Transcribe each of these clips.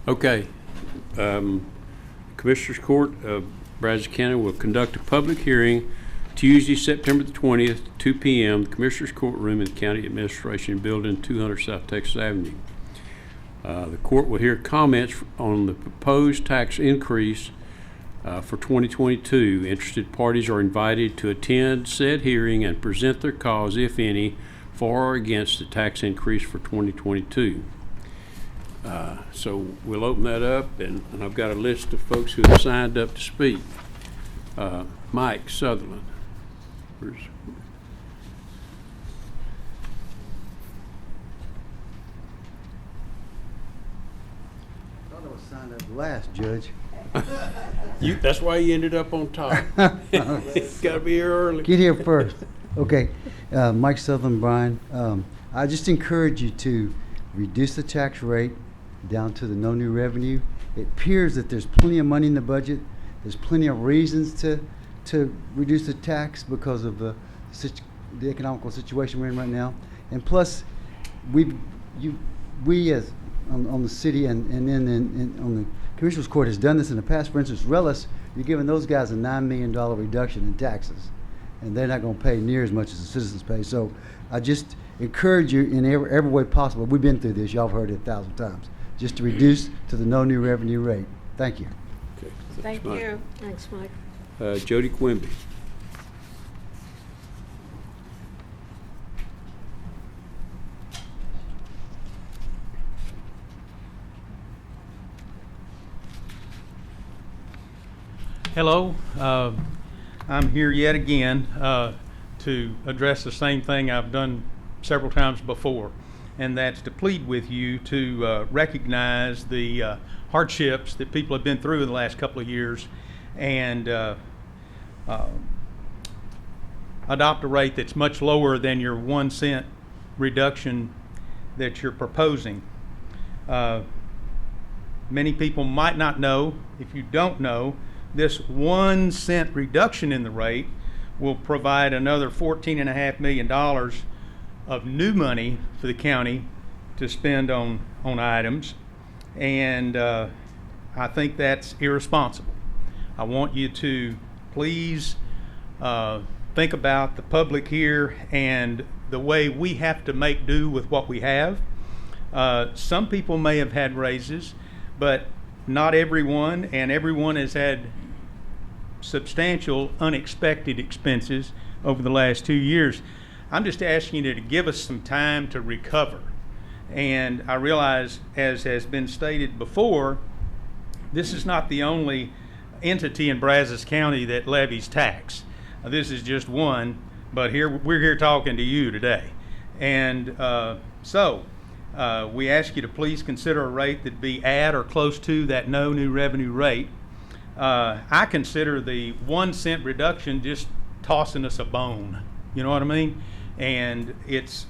Okay. Commissioners Court of Brazos County will conduct a public hearing Tuesday, September the 20th, 2 p.m., the Commissioners Courtroom in the County Administration Building, 200 South Texas Avenue. The court will hear comments on the proposed tax increase for 2022. Interested parties are invited to attend said hearing and present their cause, if any, for or against the tax increase for 2022. So we'll open that up, and I've got a list of folks who have signed up to speak. Mike Sutherland. Where's I was signed up last, Judge. that's why you ended up on top. Gotta be here early. Get here first. Okay, Mike Sutherland, Brian. I just encourage you to reduce the tax rate down to the no new revenue. It appears that there's plenty of money in the budget. There's plenty of reasons to reduce the tax because of the economical situation we're in right now. And plus, we as on the city and then on the Commissioner's Court has done this in the past. For instance, Relish, you're giving those guys a $9 million reduction in taxes, and they're not going to pay near as much as the citizens pay. So I just encourage you in every way possible. We've been through this. Y'all have heard it 1,000 times. Just to reduce to the no new revenue rate. Thank you. Okay, Thank Mike. you. Thanks, Mike. Jody Quimby. Hello, I'm here yet again to address the same thing I've done several times before, and that's to plead with you to recognize the hardships that people have been through in the last couple of years and adopt a rate that's much lower than your 1 cent reduction that you're proposing. Many people might not know. If you don't know, this 1 cent reduction in the rate will provide another $14.5 million of new money for the county to spend on items, and I think that's irresponsible. I want you to please think about the public here and the way we have to make do with what we have. Some people may have had raises, but not everyone, and everyone has had substantial unexpected expenses over the last 2 years. I'm just asking you to give us some time to recover. And I realize, as has been stated before, this is not the only entity in Brazos County that levies tax. This is just one, but we're here talking to you today. And so we ask you to please consider a rate that be at or close to that no new revenue rate. I consider the 1 cent reduction just tossing us a bone. You know what I mean? And it's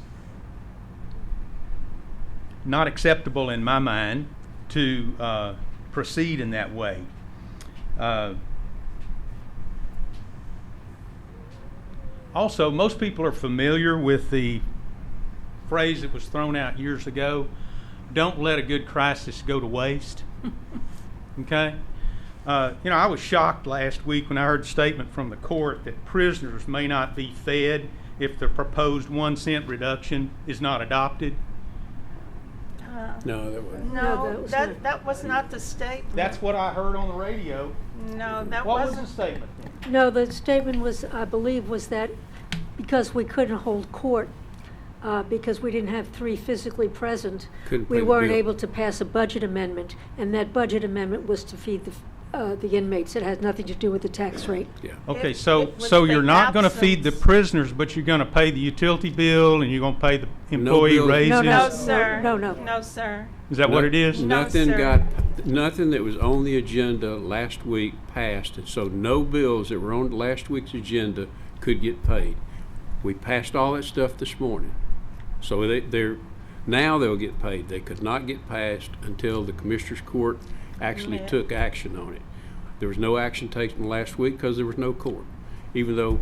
not acceptable in my mind to proceed in that way. Also, most people are familiar with the phrase that was thrown out years ago, don't let a good crisis go to waste. Okay? I was shocked last week when I heard a statement from the court that prisoners may not be fed if the proposed 1 cent reduction is not adopted. No, that wasn't. No, that was not the statement. That's what I heard on the radio. No, that What was wasn't. the statement then? No, the statement was, I believe, was that because we couldn't hold court, because we didn't have 3 physically present, Couldn't pay we the weren't bill. able to pass a budget amendment, and that budget amendment was to feed the inmates. It has nothing to do with the tax rate. Yeah. Okay, It so was you're the not going to feed the absence. prisoners, but you're going to pay the utility bill and you're going to pay the employee bill. raises? No, sir. No. No, sir. Is that what it is? No, Nothing sir. nothing that was on the agenda last week passed, and so no bills that were on last week's agenda could get paid. We passed all that stuff this morning. So now they'll get paid. They could not get passed until the Commissioner's Court actually Yeah. took action on it. There was no action taken last week because there was no court. Even though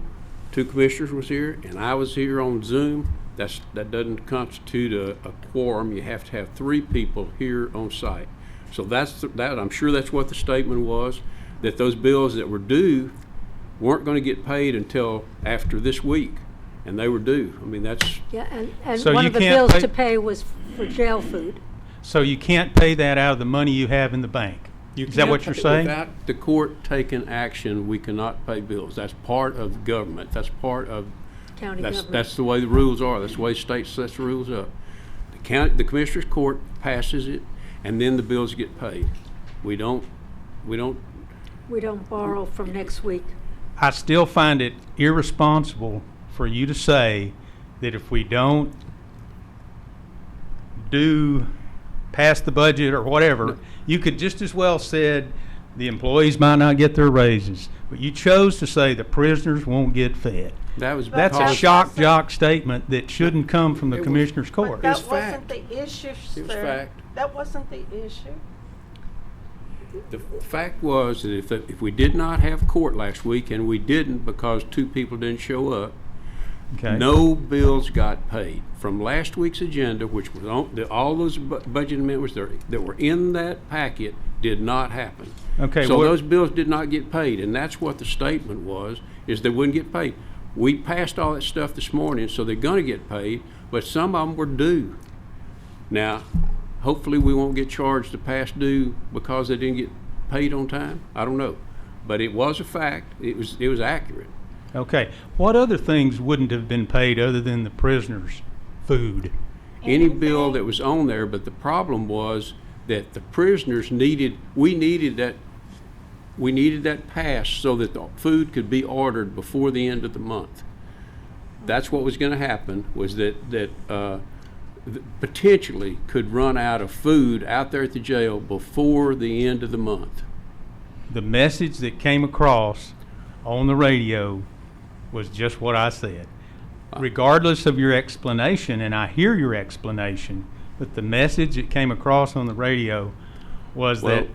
2 commissioners was here and I was here on Zoom, that doesn't constitute a quorum. You have to have 3 people here on site. So that, I'm sure that's what the statement was, that those bills that were due weren't going to get paid until after this week, and they were due. I mean, that's, Yeah, and So one you of the can't bills pay- to pay was for jail food. So you can't pay that out of the money you have in the bank? Is that what you're saying? without the court taking action, we cannot pay bills. That's part of government. That's part of, County that's government. the way the rules are. That's the way the state sets the rules up. The Commissioner's Court passes it, and then the bills get paid. We don't We don't borrow from next week. I still find it irresponsible for you to say that if we don't pass the budget or whatever, you could just as well said the employees might not get their raises, but you chose to say the prisoners won't get fed. That was That's a because- shock jock statement that shouldn't come from the It was- Commissioner's But Court. that It's wasn't fact. the issue, It was sir. fact. That wasn't the issue. The fact was that if we did not have court last week, and we didn't because two people didn't show up, Okay. no bills got paid. From last week's agenda, which was all those budget amendments that were in that packet did not happen. Okay, So well- those bills did not get paid, and that's what the statement was, is they wouldn't get paid. We passed all that stuff this morning, so they're gonna get paid, but some of them were due. Now, hopefully we won't get charged to past due because they didn't get paid on time. I don't know. But it was a fact. It was accurate. Okay. What other things wouldn't have been paid other than the prisoners' food? Any bill Anything? that was on there, but the problem was that the prisoners we needed that passed so that the food could be ordered before the end of the month. That's what was gonna happen, was that potentially could run out of food out there at the jail before the end of the month. The message that came across on the radio was just what I said. Regardless of your explanation, and I hear your explanation, but the message that came across on the radio was Well, that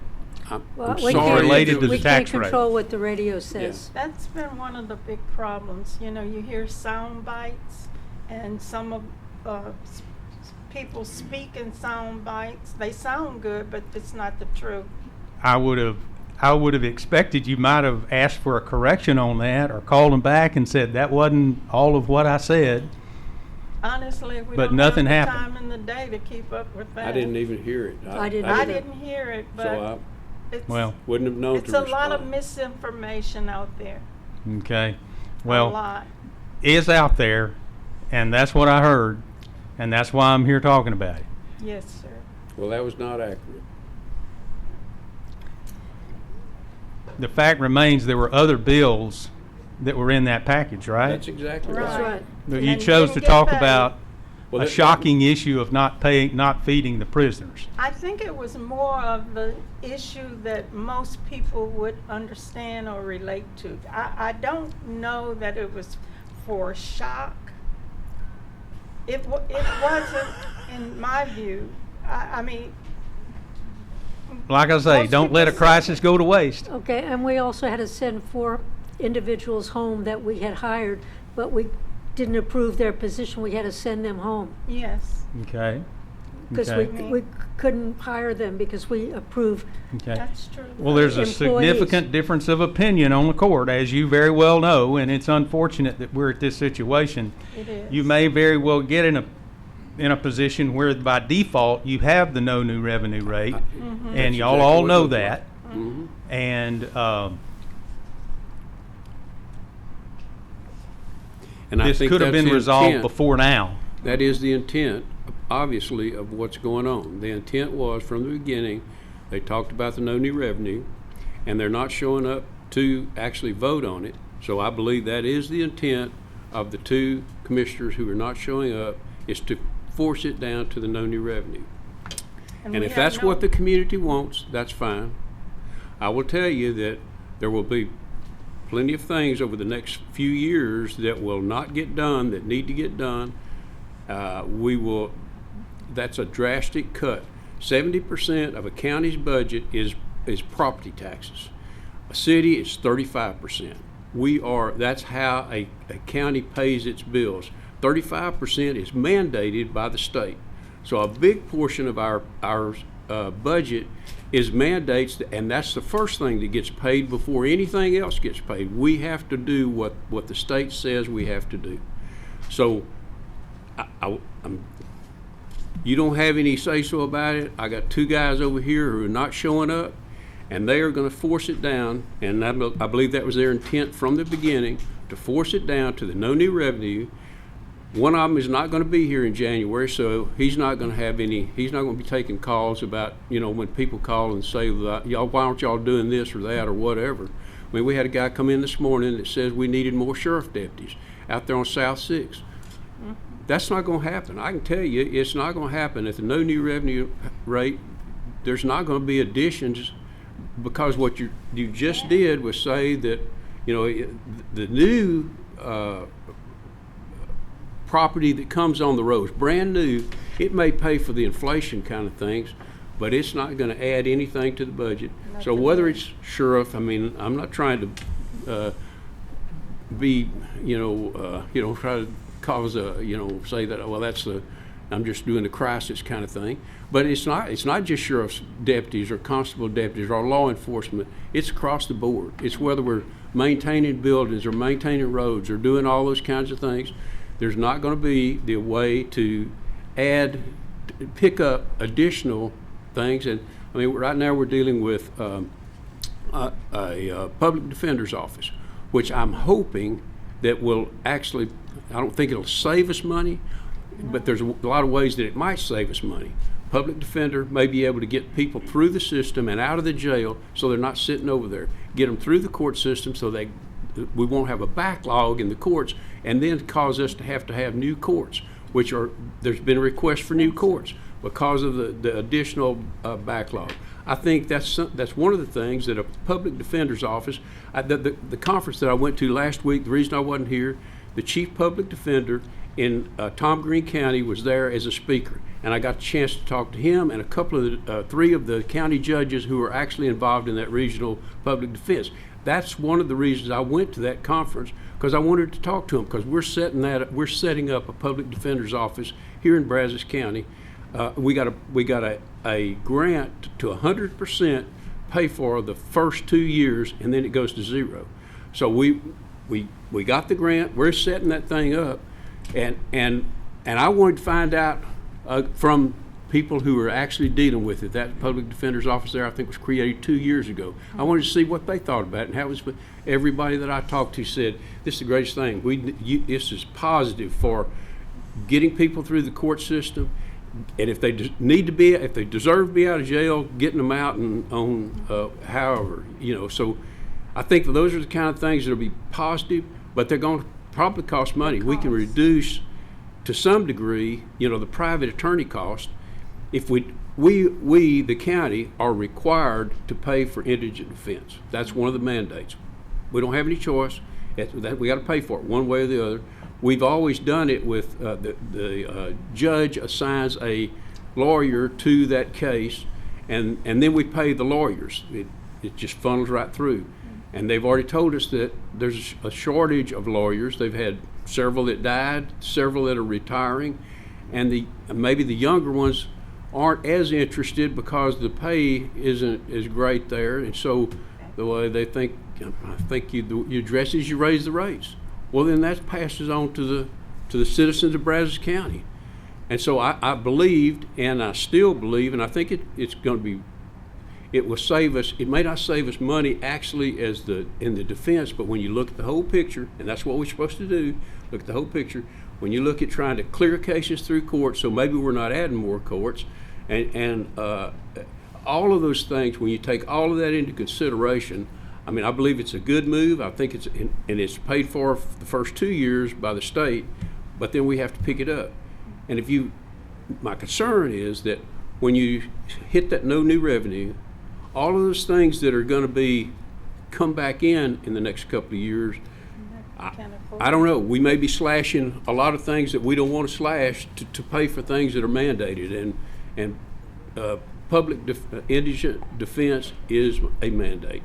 I'm Well, I'm we sorry. can't- related to the We tax can't rate. control what the radio says. That's been one of the big problems. You know, you hear sound bites, and some of people speak in sound bites. They sound good, but it's not the truth. I would have expected you might have asked for a correction on that or called them back and said that wasn't all of what I said. Honestly, we But don't nothing have the happened. time in the day to keep up with that. I didn't even hear it. I didn't I either. didn't hear it, but So it's, Well, wouldn't have known to it's a lot of respond. misinformation out there. okay. A Well, lot. is out there, and that's what I heard, and that's why I'm here talking about it. Yes, sir. Well, that was not accurate. The fact remains there were other bills that were in that package, right? That's exactly Right. That's right. That you And chose didn't to get talk paid. about Well, a that- shocking issue of not feeding the prisoners. I think it was more of the issue that most people would understand or relate to. I don't know that it was for shock. It wasn't, in my view. I mean. Like I say, most don't let a people say- crisis go to waste. Okay, and we also had to send 4 individuals home that we had hired, but we didn't approve their position. We had to send them home Yes, Okay. because Okay. we couldn't hire them because we approved. Okay. that's true. Well, there's a Employees. significant difference of opinion on the court, as you very well know, and it's unfortunate that we're at this situation. It is. You may very well get in a position where by default you have the no new revenue rate, Mm-hmm. and That's y'all exactly all what it know looks that. like. Mhm. And And I this think could have that's been the resolved intent. before now. That is the intent, obviously, of what's going on. The intent was, from the beginning, they talked about the no new revenue, and they're not showing up to actually vote on it. So I believe that is the intent of the 2 commissioners who are not showing up, is to force it down to the no new revenue. And we if have that's no- what the community wants, that's fine. I will tell you that there will be plenty of things over the next few years that will not get done, that need to get done. That's a drastic cut. 70% of a county's budget is property taxes. A city is 35%. That's how a county pays its bills. 35% is mandated by the state. So a big portion of our budget is mandates, and that's the first thing that gets paid before anything else gets paid. We have to do what the state says we have to do. So you don't have any say-so about it. I got two guys over here who are not showing up, and they are going to force it down, and I believe that was their intent from the beginning, to force it down to the no new revenue. One of them is not going to be here in January, so he's not going to be taking calls about, when people call and say, y'all, why aren't y'all doing this or that or whatever. I mean, we had a guy come in this morning that says we needed more sheriff deputies out there on South 6. That's not going to happen. I can tell you, it's not going to happen. At the no new revenue rate, there's not going to be additions, because what you just did was say that, the new property that comes on the roads, brand new, it may pay for the inflation kind of things, but it's not going to add anything to the budget. So whether it's sheriff, I mean, I'm not trying to be, try to cause a, say that, well, I'm just doing the crisis kind of thing. But it's not just sheriff's deputies or constable deputies or law enforcement. It's across the board. It's whether we're maintaining buildings or maintaining roads or doing all those kinds of things. There's not going to be the way to pick up additional things. And I mean, right now we're dealing with a public defender's office, which I'm hoping that will actually, I don't think it'll save us money, but there's a lot of ways that it might save us money. Public defender may be able to get people through the system and out of the jail so they're not sitting over there. Get them through the court system so we won't have a backlog in the courts, and then cause us to have new courts, there's been a request for new courts because of the additional backlog. I think that's one of the things that a public defender's office, the conference that I went to last week, the reason I wasn't here, the chief public defender in Tom Green County was there as a speaker, and I got a chance to talk to him and a couple of three of the county judges who are actually involved in that regional public defense. That's one of the reasons I went to that conference, because I wanted to talk to them, because we're setting up a public defender's office here in Brazos County. We got a grant to 100% pay for the first 2 years, and then it goes to zero. So we got the grant. We're setting that thing up, and I wanted to find out from people who are actually dealing with it. That public defender's office there, I think, was created 2 years ago. I wanted to see what they thought about it, and how it was. Everybody that I talked to said, this is the greatest thing. This is positive for getting people through the court system, and if they if they deserve to be out of jail, getting them out and on however, So I think those are the kind of things that'll be positive, but they're going to probably cost money. We can reduce to some degree, the private attorney cost. If we the county are required to pay for indigent defense. That's one of the mandates. We don't have any choice. We got to pay for it one way or the other. We've always done it with the judge assigns a lawyer to that case, and then we pay the lawyers. It just funnels right through. And they've already told us that there's a shortage of lawyers. They've had several that died, several that are retiring, and maybe the younger ones aren't as interested because the pay isn't as great there. And so the way they think, I think you address is you raise the rates. Well, then that passes on to the citizens of Brazos County. And so I believed, and I still believe, and I think it's going to be, it will save us. It may not save us money actually in the defense, but when you look at the whole picture, and that's what we're supposed to do, look at the whole picture. When you look at trying to clear cases through courts, so maybe we're not adding more courts, and all of those things, when you take all of that into consideration, I mean, I believe it's a good move. I think it's paid for the first 2 years by the state, but then we have to pick it up. And my concern is that when you hit that no new revenue, all of those things that are going to come back in the next couple of years, I don't know. We may be slashing a lot of things that we don't want to slash to pay for things that are mandated, and public indigent defense is a mandate.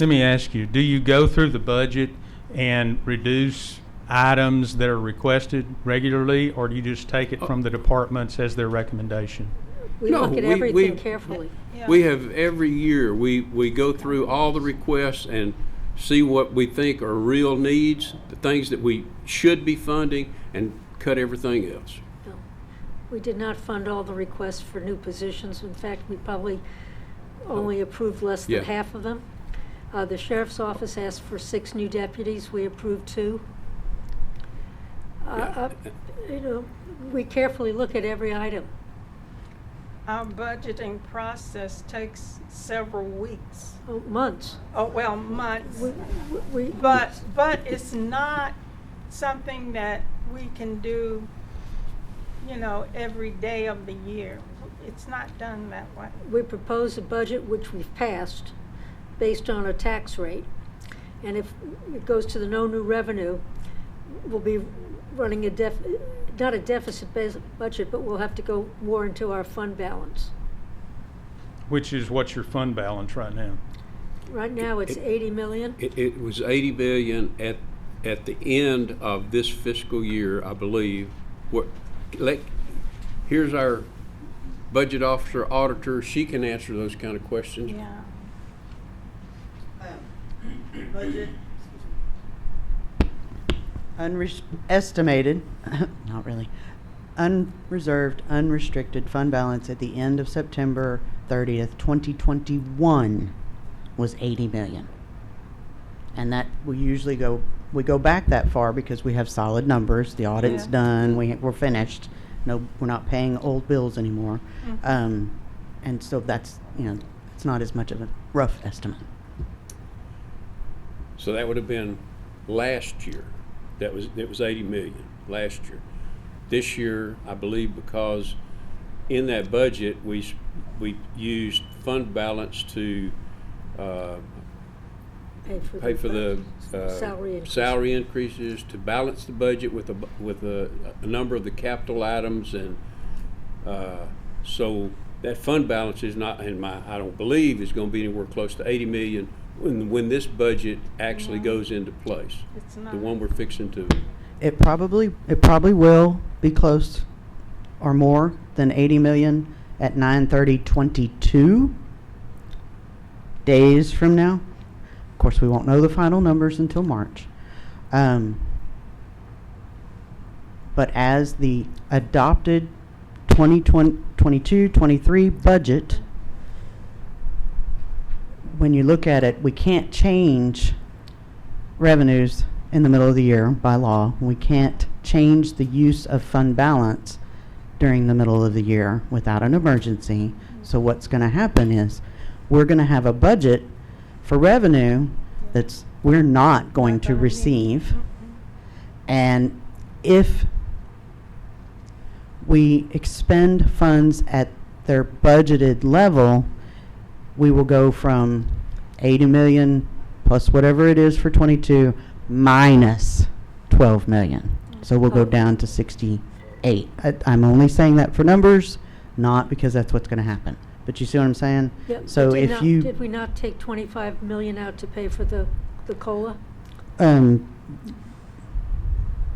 Let me ask you, do you go through the budget and reduce items that are requested regularly, or do you just take it from the departments as their recommendation? We No, look at we- everything carefully. Yeah. We have every year, we go through all the requests and see what we think are real needs, the things that we should be funding, and cut everything else. No. We did not fund all the requests for new positions. In fact, we probably only approved less Yeah. than half of them. The sheriff's office asked for 6 new deputies. We approved 2. Yeah. You know, we carefully look at every item. Our budgeting process takes several weeks. Months. Oh, well, months. We- But it's not something that we can do, you know, every day of the year. It's not done that way. We propose a budget which we've passed based on a tax rate. And if it goes to the no new revenue, we'll be running not a deficit-based budget, but we'll have to go more into our fund balance. Which is what's your fund balance right now? Right now, it's 80 million. It was 80 billion at the end of this fiscal year, I believe. Here's our budget officer, auditor. She can answer those kind of questions. Yeah. Budget. Estimated, not really, unreserved, unrestricted fund balance at the end of September 30th, 2021 was 80 million. And that we go back that far because we have solid numbers. The audit's Yeah. done. We're finished. No, we're not paying old bills anymore. Mhm. And so that's, it's not as much of a rough estimate. So that would have been last year. It was 80 million last year. This year, I believe, because in that budget we used fund balance to pay for the salary increases, to balance the budget with a number of the capital items, and so that fund balance is not I don't believe is going to be anywhere close to 80 million when this budget actually No. goes into place. It's not. The one we're fixing to. It probably will be close or more than 80 million at 9/30/22 days from now. Of course, we won't know the final numbers until March. But as the adopted 2022-23 budget, when you look at it, we can't change revenues in the middle of the year by law. We can't change the use of fund balance during the middle of the year without an emergency. So what's going to happen is we're going to have a budget for revenue that's we're not going to receive. And if we expend funds at their budgeted level, we will go from 80 million plus whatever it is for 22 minus 12 million. So we'll go down to 68. I'm only saying that for numbers, not because that's what's going to happen. But you see what I'm saying? Yeah, So but if you did we not take 25 million out to pay for the COLA um,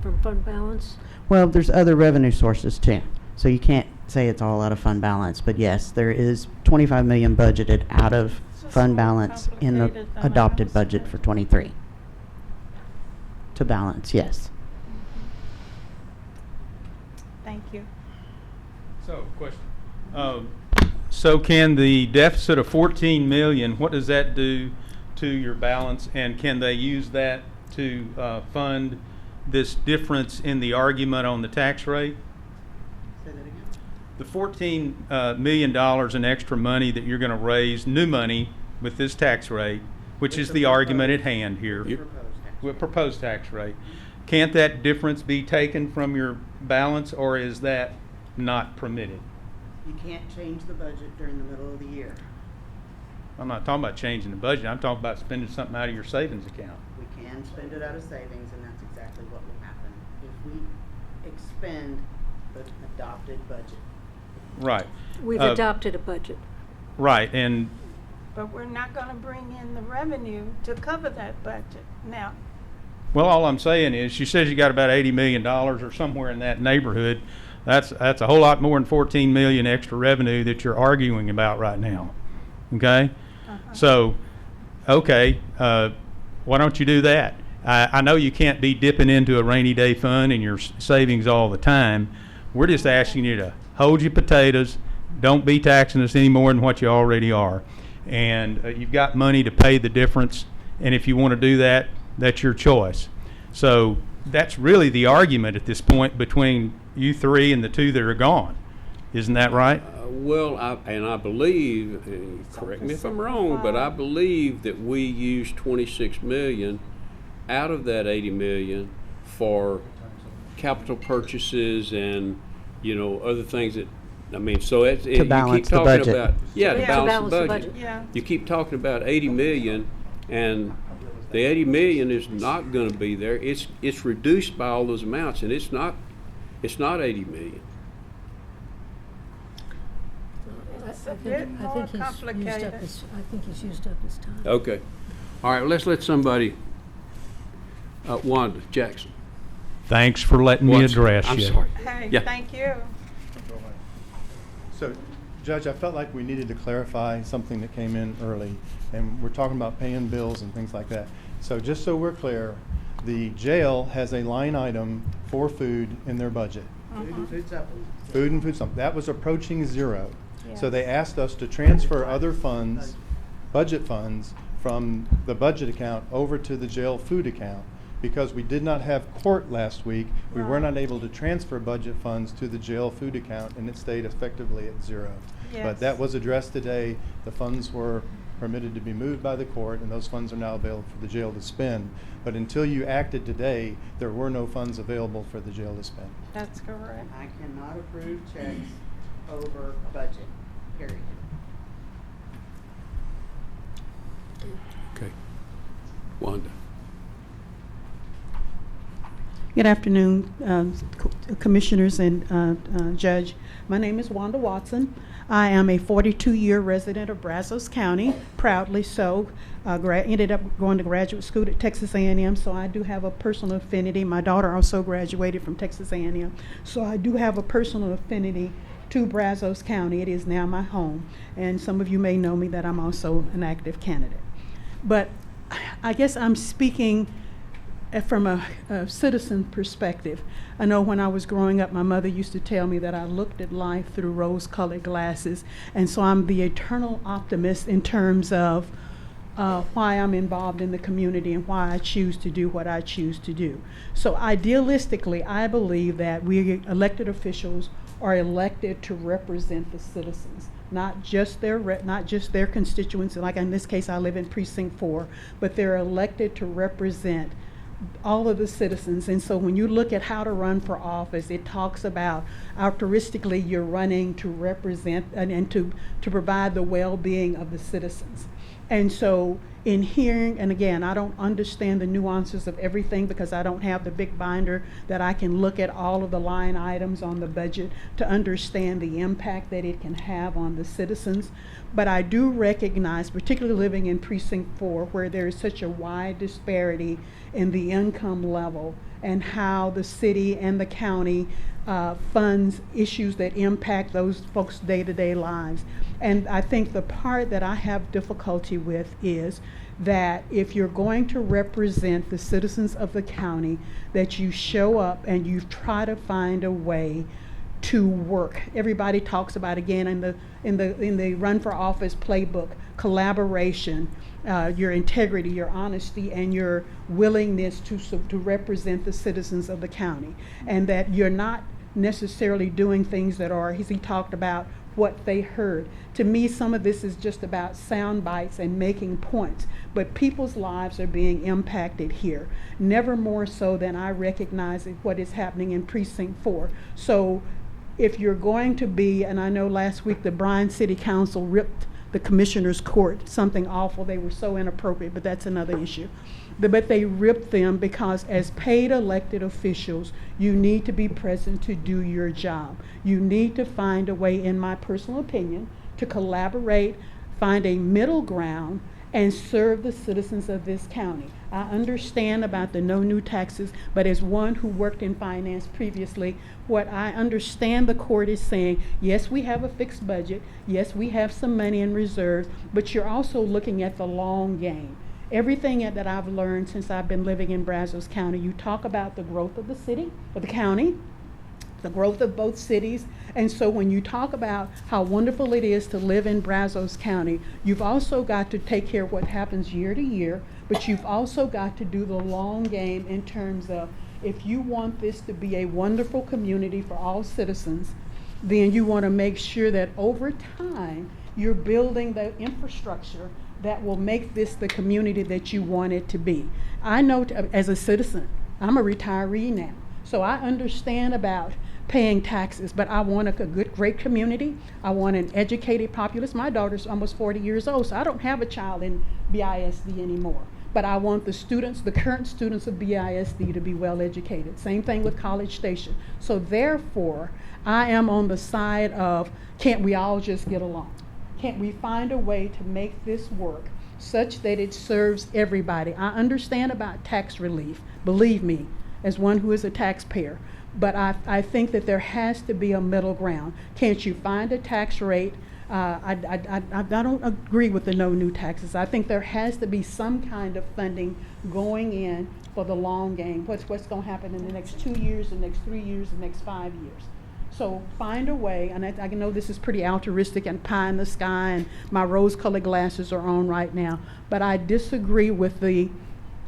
from fund balance? well, there's other revenue sources too. So you can't say it's all out of fund balance, but yes, there is 25 million budgeted out of It's just fund more balance in the complicated than I adopted budget understand. for 23. To balance, yes. Thank you. So, question. So can the deficit of 14 million, what does that do to your balance? And can they use that to fund this difference in the argument on the tax rate? Say that again. The $14 million in extra money that you're going to raise, new money, with this tax rate, which With is the the argument at proposed- hand here, Yep. with proposed tax rate, can't that difference be taken from your balance, or is that not permitted? You can't change the budget during the middle of the year. I'm not talking about changing the budget. I'm talking about spending something out of your savings account. We can spend it out of savings, and that's exactly what will happen if we expend the adopted budget. Right. We've Uh, adopted a budget. Right, and But we're not gonna bring in the revenue to cover that budget. Now, well, all I'm saying is, she says you got about $80 million or somewhere in that neighborhood That's a whole lot more than 14 million extra revenue that you're arguing about right now. Okay? So, okay, why don't you do that? I know you can't be dipping into a rainy day fund and your savings all the time. We're just asking you to hold your potatoes, don't be taxing us any more than what you already are. And you've got money to pay the difference, and if you want to do that, that's your choice. So that's really the argument at this point between you three and the two that are gone. Isn't that right? Well, I believe, correct me if I'm wrong, but I believe that we used 26 million out of that 80 million for capital purchases and, other things that, so you keep balance the talking budget. about, Yeah, to to balance the budget. Yeah. You keep talking about 80 million, and the 80 million is not going to be there. It's reduced by all those amounts, and it's not 80 million. a bit more complicated. I think he's used up his time. Okay. All right, let's let somebody, Wanda Jackson. Thanks for letting me Watson. address I'm you. sorry. Hey, Yeah. thank you. So, Judge, I felt like we needed to clarify something that came in early, and we're talking about paying bills and things like that. So just so we're clear, the jail has a line item for food in their budget. Food and food supplement. That was approaching zero. So they asked us to transfer other funds, budget funds, from the budget account over to the jail food account. Because we did not have court last week, we were not able to transfer budget funds to the jail food account, and it stayed effectively at zero. Yes. But that was addressed today. The funds were permitted to be moved by the court, and those funds are now available for the jail to spend. But until you acted today, there were no funds available for the jail to spend. That's correct. I cannot approve checks over budget, period. Okay. Wanda. Good afternoon, Commissioners and Judge. My name is Wanda Watson. I am a 42-year resident of Brazos County, proudly so. Ended up going to graduate school at Texas A&M, so I do have a personal affinity. My daughter also graduated from Texas A&M, so I do have a personal affinity to Brazos County. It is now my home, and some of you may know me that I'm also an active candidate. But I guess I'm speaking from a citizen perspective. I know when I was growing up, my mother used to tell me that I looked at life through rose-colored glasses, and so I'm the eternal optimist in terms of why I'm involved in the community and why I choose to do what I choose to do. So idealistically, I believe that we elected officials are elected to represent the citizens, not just their constituents. Like in this case, I live in Precinct 4, but they're elected to represent all of the citizens. And so when you look at how to run for office, it talks about altruistically you're running to represent and to provide the well-being of the citizens. And so in hearing, and again, I don't understand the nuances of everything because I don't have the big binder that I can look at all of the line items on the budget to understand the impact that it can have on the citizens. But I do recognize, particularly living in Precinct 4, where there is such a wide disparity in the income level and how the city and the county funds issues that impact those folks' day-to-day lives. And I think the part that I have difficulty with is that if you're going to represent the citizens of the county, that you show up and you try to find a way to work. Everybody talks about, again, in the run for office playbook, collaboration, your integrity, your honesty, and your willingness to represent the citizens of the county, and that you're not necessarily doing things that are, as he talked about, what they heard. To me, some of this is just about sound bites and making points, but people's lives are being impacted here, never more so than I recognize what is happening in Precinct 4. So if you're going to be, and I know last week the Bryan City Council ripped the Commissioner's Court, something awful, they were so inappropriate, but that's another issue. But they ripped them because as paid elected officials, you need to be present to do your job. You need to find a way, in my personal opinion, to collaborate, find a middle ground, and serve the citizens of this county. I understand about the no new taxes, but as one who worked in finance previously, what I understand the court is saying, yes, we have a fixed budget, yes, we have some money in reserves, but you're also looking at the long game. Everything that I've learned since I've been living in Brazos County, you talk about the growth of the city, of the county, the growth of both cities. And so when you talk about how wonderful it is to live in Brazos County, you've also got to take care of what happens year to year, but you've also got to do the long game in terms of, if you want this to be a wonderful community for all citizens, then you want to make sure that over time you're building the infrastructure that will make this the community that you want it to be. I know as a citizen, I'm a retiree now, so I understand about paying taxes, but I want a good, great community. I want an educated populace. My daughter's almost 40 years old, so I don't have a child in BISD anymore. But I want the students, the current students of BISD, to be well educated. Same thing with College Station. So therefore, I am on the side of, can't we all just get along? Can't we find a way to make this work such that it serves everybody? I understand about tax relief, believe me, as one who is a taxpayer. But I think that there has to be a middle ground. Can't you find a tax rate? I don't agree with the no new taxes. I think there has to be some kind of funding going in for the long game. What's going to happen in the next 2 years, the next 3 years, the next 5 years. So find a way, and I know this is pretty altruistic and pie in the sky, and my rose-colored glasses are on right now, but I disagree with the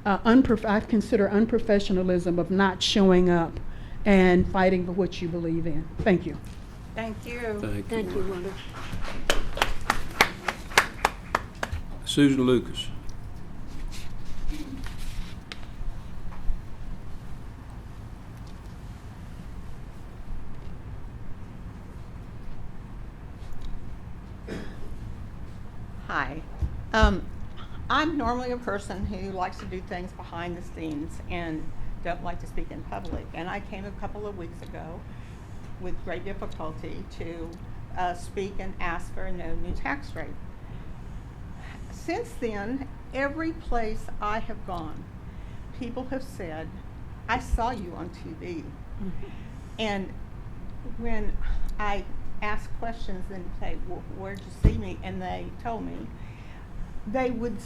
I consider unprofessionalism of not showing up and fighting for what you believe in. Thank you. Thank you. Thank you, Wanda. Susan Lucas. Hi. I'm normally a person who likes to do things behind the scenes and don't like to speak in public. And I came a couple of weeks ago with great difficulty to speak and ask for a no new tax rate. Since then, every place I have gone, people have said, I saw you on TV. Mm-hmm. And when I ask questions and say, well, where'd you see me? And they told me, they would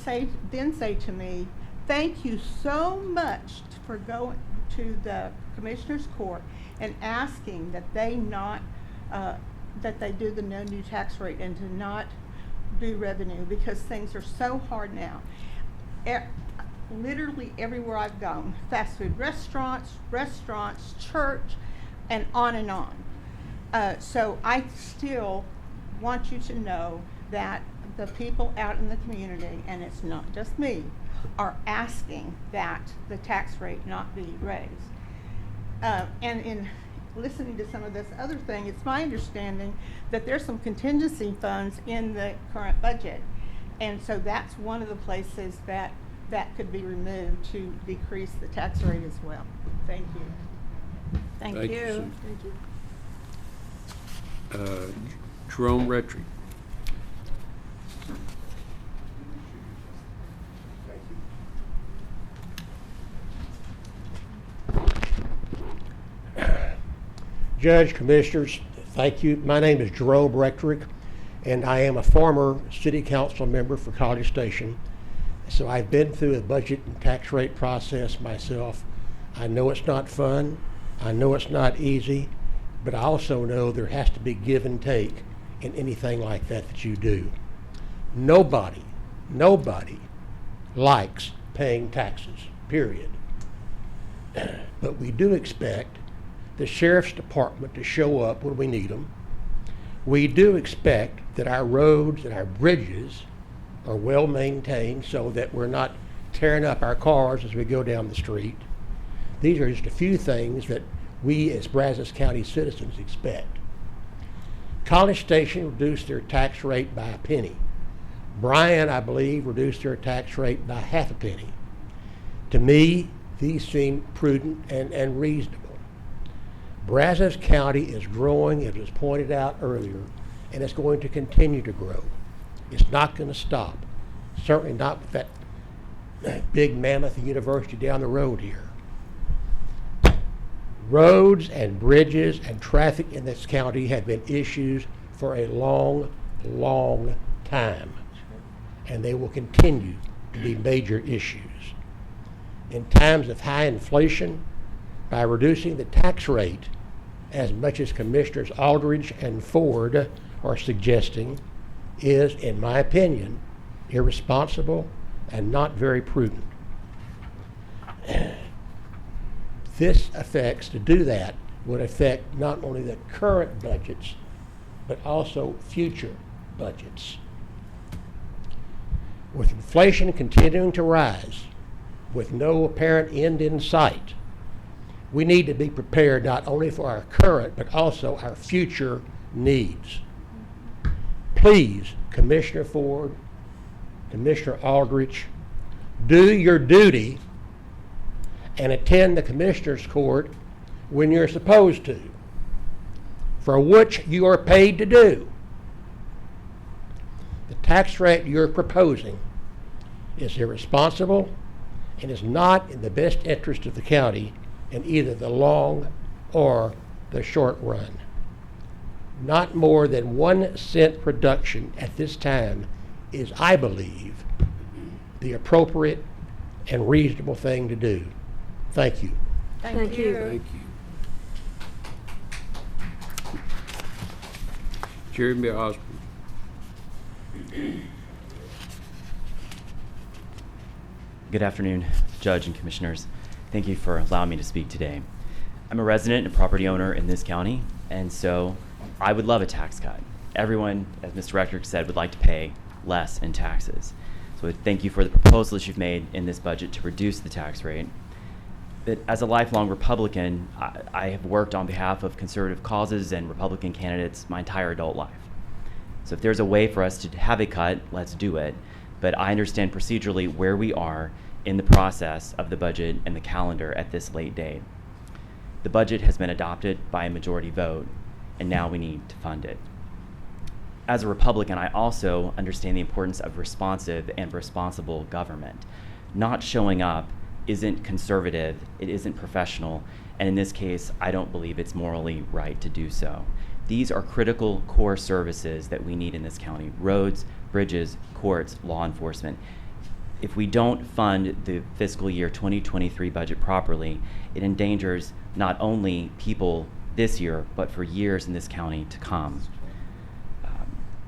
then say to me, thank you so much for going to the Commissioner's Court and asking that they not, that they do the no new tax rate and to not do revenue, because things are so hard now. Literally everywhere I've gone, fast food restaurants, church, and on and on. So I still want you to know that the people out in the community, and it's not just me, are asking that the tax rate not be raised. And in listening to some of this other thing, it's my understanding that there's some contingency funds in the current budget. And so that's one of the places that could be removed to decrease the tax rate as well. Thank you. Thank Thank you. you. Thank you. Jerome Retry. Judge, Commissioners, thank you. My name is Jerome Rectrick, and I am a former City Council member for College Station. So I've been through a budget and tax rate process myself. I know it's not fun. I know it's not easy, but I also know there has to be give and take in anything like that you do. Nobody likes paying taxes, period. But we do expect the Sheriff's Department to show up when we need them. We do expect that our roads and our bridges are well maintained so that we're not tearing up our cars as we go down the street. These are just a few things that we as Brazos County citizens expect. College Station reduced their tax rate by a penny. Bryan, I believe, reduced their tax rate by half a penny. To me, these seem prudent and reasonable. Brazos County is growing, as was pointed out earlier, and it's going to continue to grow. It's not going to stop. Certainly not with that big mammoth university down the road here. Roads and bridges and traffic in this county have been issues for a long, long time, and they will continue to be major issues. In times of high inflation, by reducing the tax rate as much as Commissioners Aldridge and Ford are suggesting is, in my opinion, irresponsible and not very prudent. To do that would affect not only the current budgets, but also future budgets. With inflation continuing to rise, with no apparent end in sight, we need to be prepared not only for our current, but also our future needs. Please, Commissioner Ford, Commissioner Aldrich, do your duty and attend the Commissioners Court when you're supposed to, for which you are paid to do. The tax rate you're proposing is irresponsible and is not in the best interest of the county in either the long or the short run. Not more than 1 cent reduction at this time is, I believe, the appropriate and reasonable thing to do. Thank you. Thank you. Thank you. Jeremy Osborne. Good afternoon, Judge and Commissioners. Thank you for allowing me to speak today. I'm a resident and property owner in this county, and so I would love a tax cut. Everyone, as Mr. Rector said, would like to pay less in taxes. So thank you for the proposals you've made in this budget to reduce the tax rate. But as a lifelong Republican, I have worked on behalf of conservative causes and Republican candidates my entire adult life. So if there's a way for us to have a cut, let's do it. But I understand procedurally where we are in the process of the budget and the calendar at this late date. The budget has been adopted by a majority vote, and now we need to fund it. As a Republican, I also understand the importance of responsive and responsible government. Not showing up isn't conservative, it isn't professional, and in this case, I don't believe it's morally right to do so. These are critical core services that we need in this county: roads, bridges, courts, law enforcement. If we don't fund the fiscal year 2023 budget properly, it endangers not only people this year, but for years in this county to come.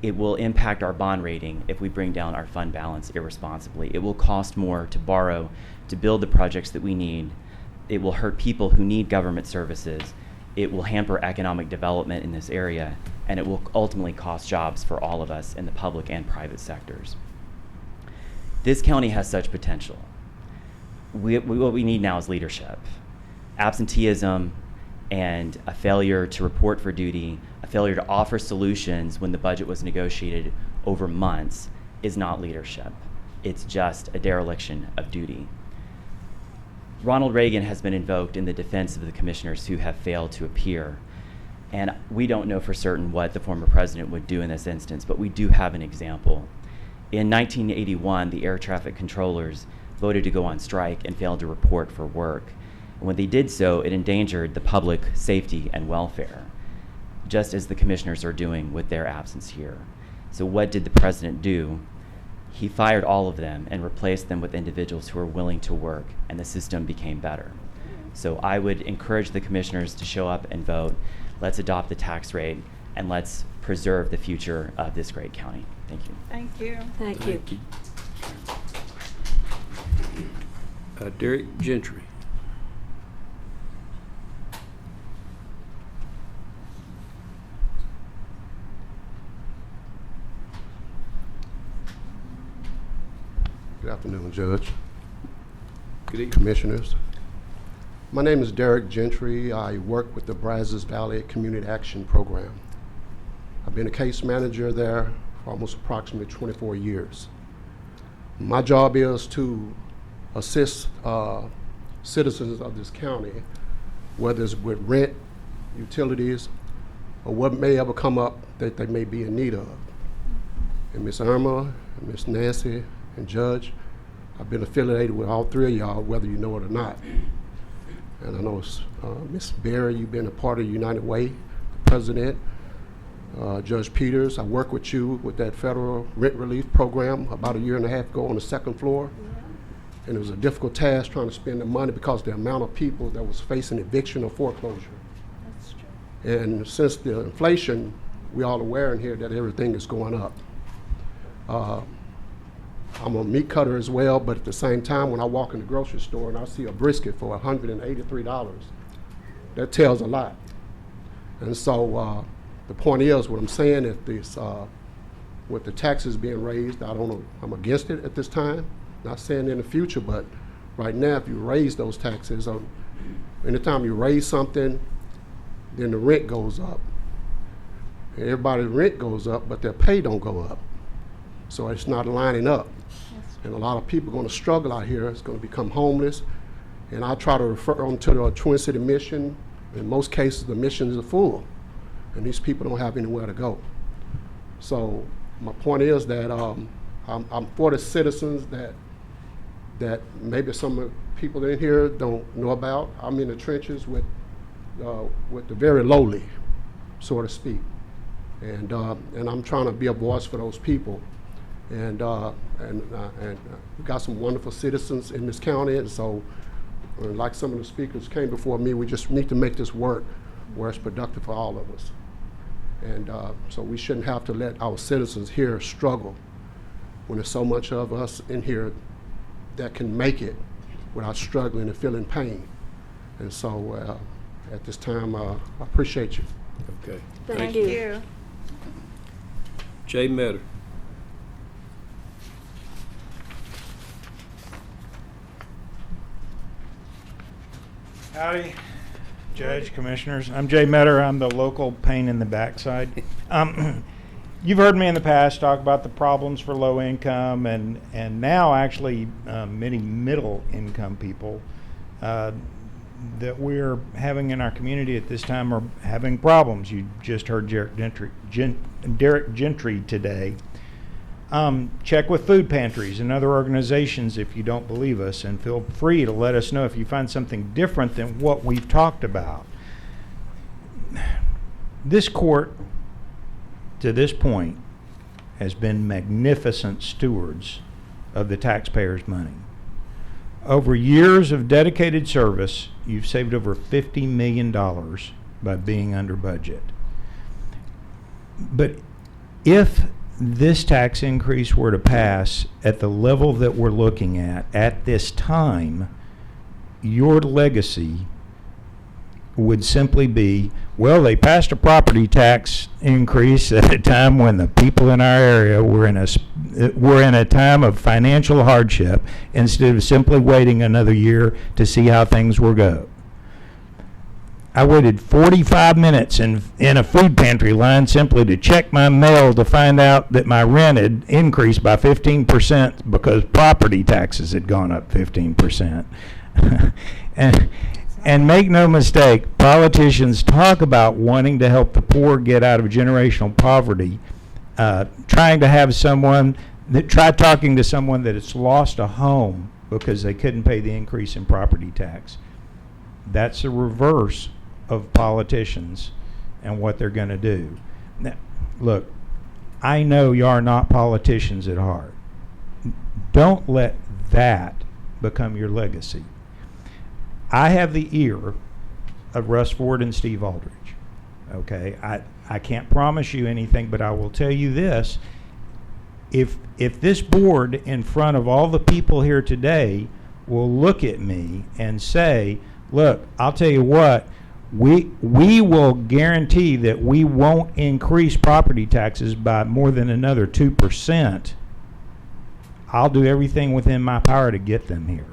It will impact our bond rating if we bring down our fund balance irresponsibly. It will cost more to borrow to build the projects that we need. It will hurt people who need government services. It will hamper economic development in this area, and it will ultimately cost jobs for all of us in the public and private sectors. This county has such potential. What we need now is leadership. Absenteeism and a failure to report for duty, a failure to offer solutions when the budget was negotiated over months is not leadership. It's just a dereliction of duty. Ronald Reagan has been invoked in the defense of the commissioners who have failed to appear. And we don't know for certain what the former president would do in this instance, but we do have an example. In 1981, the air traffic controllers voted to go on strike and failed to report for work. And when they did so, it endangered the public safety and welfare, just as the commissioners are doing with their absence here. So what did the president do? He fired all of them and replaced them with individuals who are willing to work, and the system became better. So I would encourage the commissioners to show up and vote. Let's adopt the tax rate, and let's preserve the future of this great county. Thank you. Thank you. Thank you. Derek Gentry. Good afternoon, Judge, Good evening. Commissioners. My name is Derek Gentry. I work with the Brazos Valley Community Action Program. I've been a case manager there for almost approximately 24 years. My job is to assist citizens of this county, whether it's with rent, utilities, or what may ever come up that they may be in need of. And Ms. Irma, and Ms. Nancy, and Judge, I've been affiliated with all three of y'all, whether you know it or not. And I know Ms. Berry, you've been a part of United Way, the president. Judge Peters, I worked with you with that federal rent relief program about a year and a half ago on the second floor. And it was a difficult task trying to spend the money because the amount of people that was facing eviction or foreclosure. That's true. And since the inflation, we all aware in here that everything is going up. I'm a meat cutter as well, but at the same time, when I walk in the grocery store and I see a brisket for $183, that tells a lot. And so the point is, what I'm saying, if this, with the taxes being raised, I don't know, I'm against it at this time. Not saying in the future, but right now, if you raise those taxes, anytime you raise something, then the rent goes up. Everybody's rent goes up, but their pay don't go up. So it's not lining up. And a lot of people are going to struggle out here. It's going to become homeless. And I try to refer them to the Twin City Mission. In most cases, the missions are full. And these people don't have anywhere to go. So my point is that I'm for the citizens that maybe some of the people in here don't know about. I'm in the trenches with the very lowly, so to speak. And I'm trying to be a voice for those people. And we got some wonderful citizens in this county, and so like some of the speakers came before me, we just need to make this work where it's productive for all of us. And so we shouldn't have to let our citizens here struggle when there's so much of us in here that can make it without struggling and feeling pain. And so at this time, I appreciate you. Okay. Thank Thank you. you. Jay Metter. Howdy, Judge, Commissioners. I'm Jay Metter. I'm the local pain in the backside. You've heard me in the past talk about the problems for low income and now actually many middle income people that we're having in our community at this time are having problems. You just heard Derek Gentry today. Check with food pantries and other organizations if you don't believe us, and feel free to let us know if you find something different than what we've talked about. This court, to this point, has been magnificent stewards of the taxpayers' money. Over years of dedicated service, you've saved over $50 million by being under budget. But if this tax increase were to pass at the level that we're looking at this time, your legacy would simply be, well, they passed a property tax increase at a time when the people in our area were in a time of financial hardship, instead of simply waiting another year to see how things will go. I waited 45 minutes in a food pantry line simply to check my mail to find out that my rent had increased by 15% because property taxes had gone up 15%. And make no mistake, politicians talk about wanting to help the poor get out of generational poverty, try talking to someone that has lost a home because they couldn't pay the increase in property tax. That's the reverse of politicians and what they're going to do. Now, look, I know you are not politicians at heart. Don't let that become your legacy. I have the ear of Russ Ford and Steve Aldridge. Okay, I can't promise you anything, but I will tell you this: if this board, in front of all the people here today, will look at me and say, "Look, I'll tell you what, we will guarantee that we won't increase property taxes by more than another 2%," I'll do everything within my power to get them here.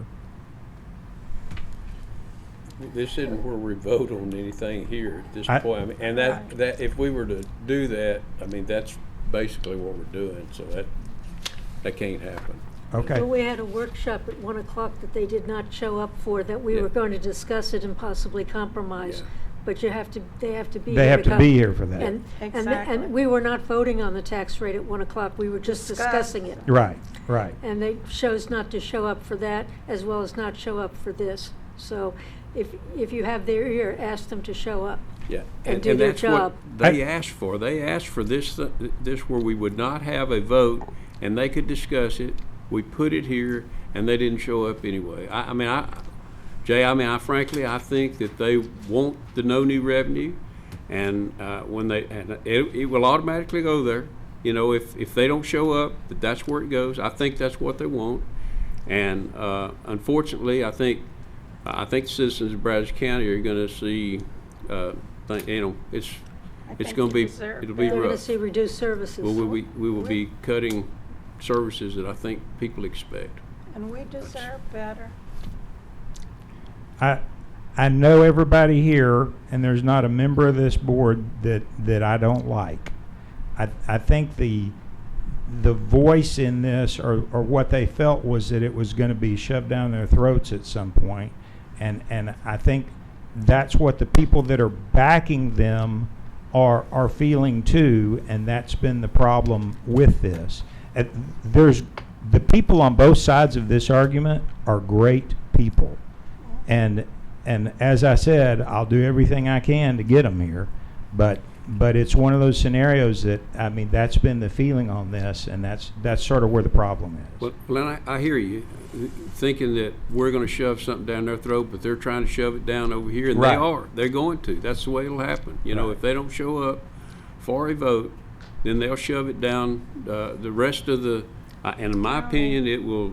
This isn't where we vote on anything here at this point. I mean, and that if we were to do that, I mean, that's basically what we're doing. So that can't happen. Okay. Well, we had a workshop at 1 o'clock that they did not show up for, that we were going to discuss it and possibly compromise. but they have to be here They have to come. be here for that. Exactly. And we were not voting on the tax rate at 1 o'clock, we were just discussing it. Right, right. And they chose not to show up for that, as well as not show up for this. So if you have their ear, ask them to show up. Yeah, And do their that's what job. they asked for. They asked for this where we would not have a vote and they could discuss it. We put it here and they didn't show up anyway. Jay, I frankly, I think that they want the no new revenue, and it will automatically go there. You know, if they don't show up, that's where it goes. I think that's what they want, and unfortunately, I think citizens of Brazos County are going to see, it's going to be, it'll be They're going to rough. see reduced services. Well, we will be cutting services that I think people expect. And we deserve better. I know everybody here, and there's not a member of this board that I don't like. I think the voice in this, or what they felt, was that it was going to be shoved down their throats at some point, and I think that's what the people that are backing them are feeling too, and that's been the problem with this. There's the people on both sides of this argument are great people, and as I said, I'll do everything I can to get them here, but it's one of those scenarios that, I mean, that's been the feeling on this, and that's sort of where the problem is. Well, and I hear you, thinking that we're going to shove something down their throat, but they're trying to shove it down over here, and Right. they are. They're going to. That's the way it'll happen. You know, Right. if they don't show up for a vote, then they'll shove it down the rest of the. And in my opinion, it will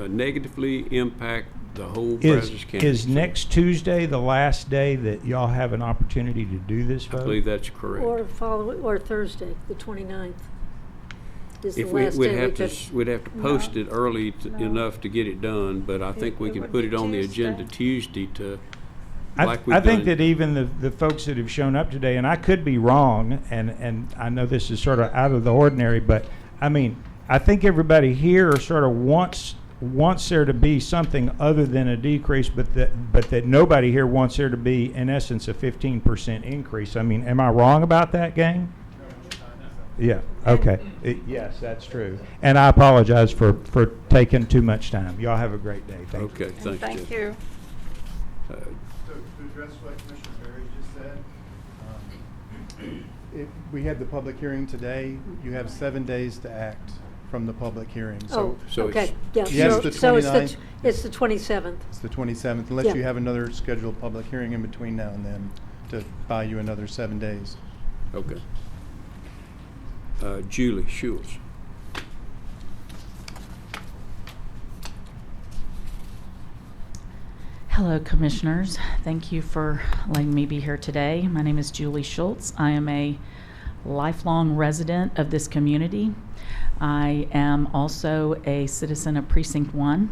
negatively impact the whole Brazos County. Is next Tuesday the last day that y'all have an opportunity to do this I vote? believe that's correct. Or Thursday, the 29th. Is the If last we'd day have we to, could. we'd have to post it early No. enough to get it done, but I think we It can would put be it on the Tuesday. agenda Tuesday to, I like we've I think done. that even the folks that have shown up today, and I could be wrong, and I know this is sort of out of the ordinary, but I mean, I think everybody here sort of wants there to be something other than a decrease, but that nobody here wants there to be, in essence, a 15% increase. I mean, am I wrong about that, gang? Yeah, okay. Yes, that's true. And I apologize for taking too much time. Y'all have a great day. Thank you. Okay, And thanks, thank Jeff. you. So to address what Commissioner Berry just said, we had the public hearing today. You have 7 days to act from the public hearing. Oh, so okay, it's- yeah. Yes, So- the so it's 29th. it's the 27th. It's the 27th, unless Yeah. you have another scheduled public hearing in between now and then to buy you another 7 days. Okay. Julie Schultz. Hello, Commissioners. Thank you for letting me be here today. My name is Julie Schultz. I am a lifelong resident of this community. I am also a citizen of Precinct 1,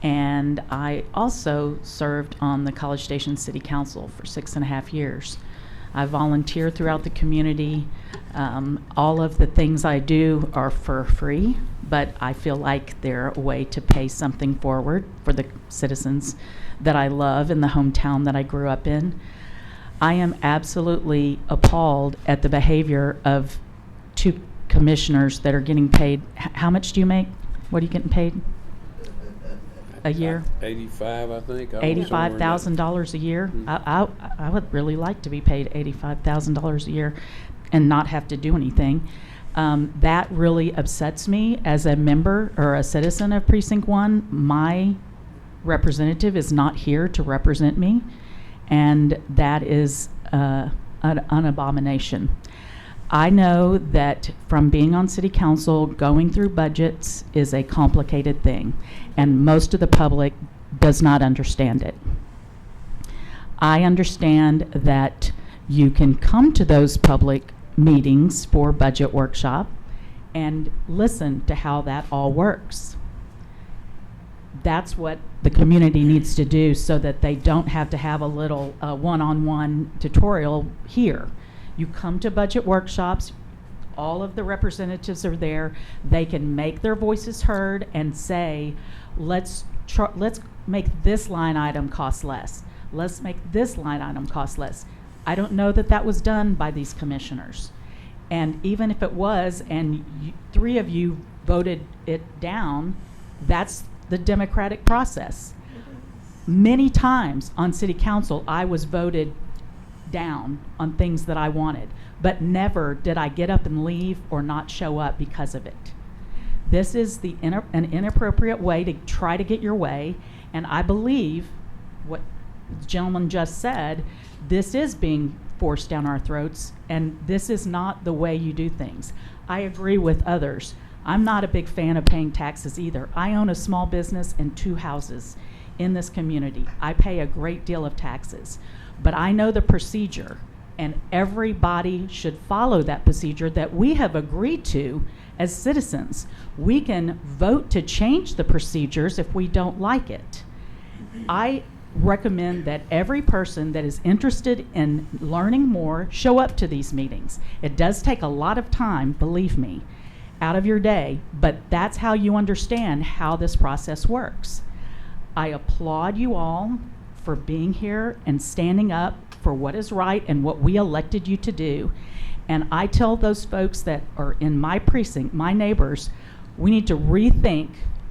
and I also served on the College Station City Council for 6.5 years. I volunteer throughout the community. All of the things I do are for free, but I feel like they're a way to pay something forward for the citizens that I love in the hometown that I grew up in. I am absolutely appalled at the behavior of 2 commissioners that are getting paid. How much do you make? What are you getting paid a year? 85, I think. I don't know, somewhere in there. $85,000 a year. Mhm. I would really like to be paid $85,000 a year and not have to do anything. That really upsets me as a member or a citizen of Precinct 1. My representative is not here to represent me, and that is an abomination. I know that from being on City Council, going through budgets is a complicated thing, and most of the public does not understand it. I understand that you can come to those public meetings for budget workshop and listen to how that all works. That's what the community needs to do so that they don't have to have a little one-on-one tutorial here. You come to budget workshops, all of the representatives are there, they can make their voices heard and say, let's make this line item cost less. Let's make this line item cost less. I don't know that that was done by these commissioners. And even if it was, and three of you voted it down, that's the democratic process. Many times on city council, I was voted down on things that I wanted, but never did I get up and leave or not show up because of it. This is an inappropriate way to try to get your way, and I believe what the gentleman just said, this is being forced down our throats, and this is not the way you do things. I agree with others. I'm not a big fan of paying taxes either. I own a small business and 2 houses in this community. I pay a great deal of taxes, but I know the procedure, and everybody should follow that procedure that we have agreed to as citizens. We can vote to change the procedures if we don't like it. I recommend that every person that is interested in learning more show up to these meetings. It does take a lot of time, believe me, out of your day, but that's how you understand how this process works. I applaud you all for being here and standing up for what is right and what we elected you to do. And I tell those folks that are in my precinct, my neighbors, we need to rethink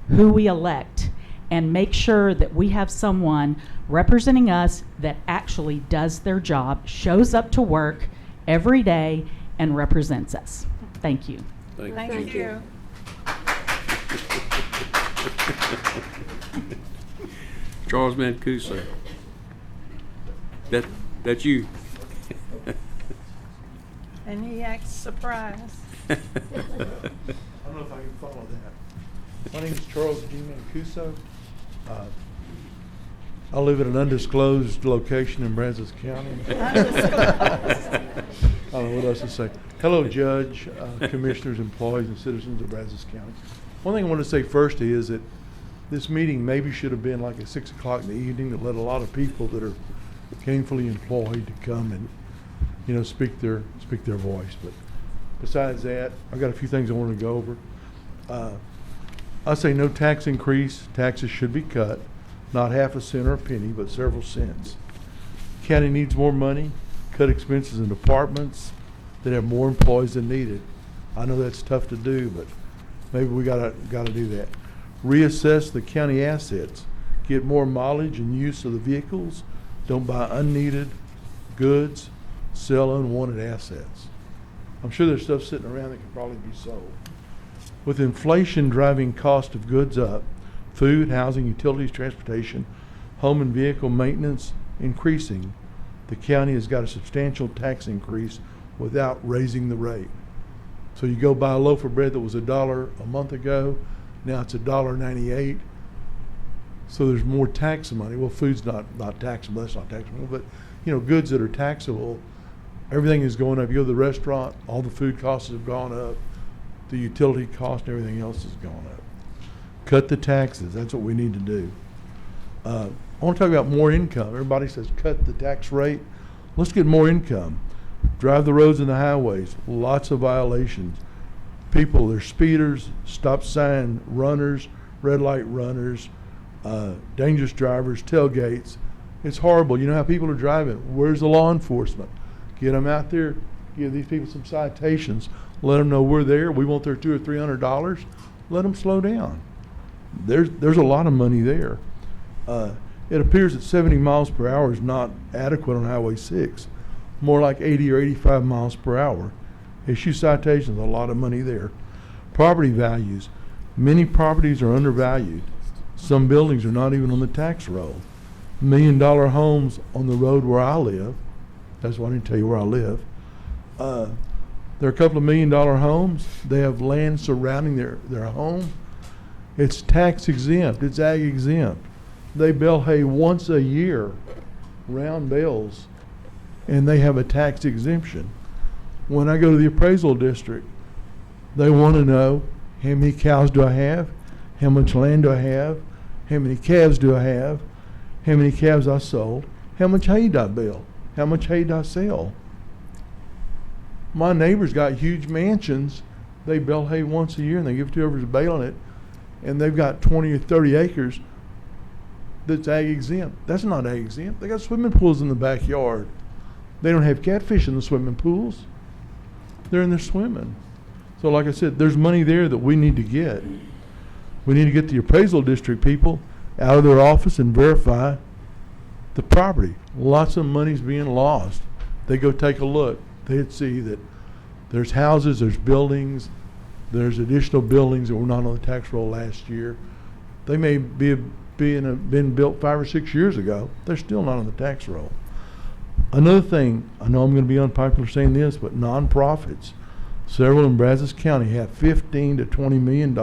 who we elect and make sure that we have someone representing us that actually does their job, shows up to work every day, and represents us. Thank you. Thank you. Charles Mancuso. That's you. And he acts surprised. I don't know if I can follow that. My name is Charles G. Mancuso. I live at an undisclosed location in Brazos County. I don't know what else to say. Hello, Judge, Commissioners, employees, and citizens of Brazos County. One thing I want to say first is that this meeting maybe should have been like at 6 o'clock in the evening to let a lot of people that are gainfully employed to come and, you know, speak their voice. But besides that, I've got a few things I want to go over. I say no tax increase. Taxes should be cut, not half a cent or a penny, but several cents. County needs more money. Cut expenses in departments that have more employees than needed. I know that's tough to do, but maybe we gotta do that. Reassess the county assets. Get more mileage and use of the vehicles. Don't buy unneeded goods. Sell unwanted assets. I'm sure there's stuff sitting around that could probably be sold. With inflation driving cost of goods up, food, housing, utilities, transportation, home and vehicle maintenance increasing, the county has got a substantial tax increase without raising the rate. So you go buy a loaf of bread that was $1 a month ago, now it's $1.98. So there's more tax money. Well, food's not taxable, that's not taxable, but you know, goods that are taxable, everything is going up. You go to the restaurant, all the food costs have gone up, the utility cost and everything else has gone up. Cut the taxes, that's what we need to do. I want to talk about more income. Everybody says cut the tax rate. Let's get more income. Drive the roads and the highways, lots of violations. People, they're speeders, stop sign runners, red light runners, dangerous drivers, tailgates. It's horrible. You know how people are driving. Where's the law enforcement? Get them out there, give these people some citations, let them know we're there. We want their $200 or $300. Let them slow down. There's a lot of money there. It appears that 70 miles per hour is not adequate on Highway 6. More like 80 or 85 miles per hour. Issue citations, a lot of money there. Property values. Many properties are undervalued. Some buildings are not even on the tax roll. $1 million homes on the road where I live. That's why I didn't tell you where I live. There are a couple of $1 million homes. They have land surrounding their home. It's tax exempt. It's ag exempt. They bale hay once a year, round bales, and they have a tax exemption. When I go to the appraisal district, they want to know how many cows do I have, how much land do I have, how many calves do I have, how many calves I sold, how much hay did I bale, how much hay did I sell. My neighbor's got huge mansions. They bale hay once a year and they give it to whoever's baling it, and they've got 20 or 30 acres. that's ag exempt. That's not ag exempt. They got swimming pools in the backyard. They don't have catfish in the swimming pools. They're in there swimming. So like I said, there's money there that we need to get. We need to get the appraisal district people out of their office and verify the property. Lots of money's being lost. They go take a look. They'd see that there's houses, there's buildings, there's additional buildings that were not on the tax roll last year. They may been built 5 or 6 years ago. They're still not on the tax roll. Another thing, I know I'm going to be unpopular saying this, but nonprofits, several in Brazos County have $15 to $20 million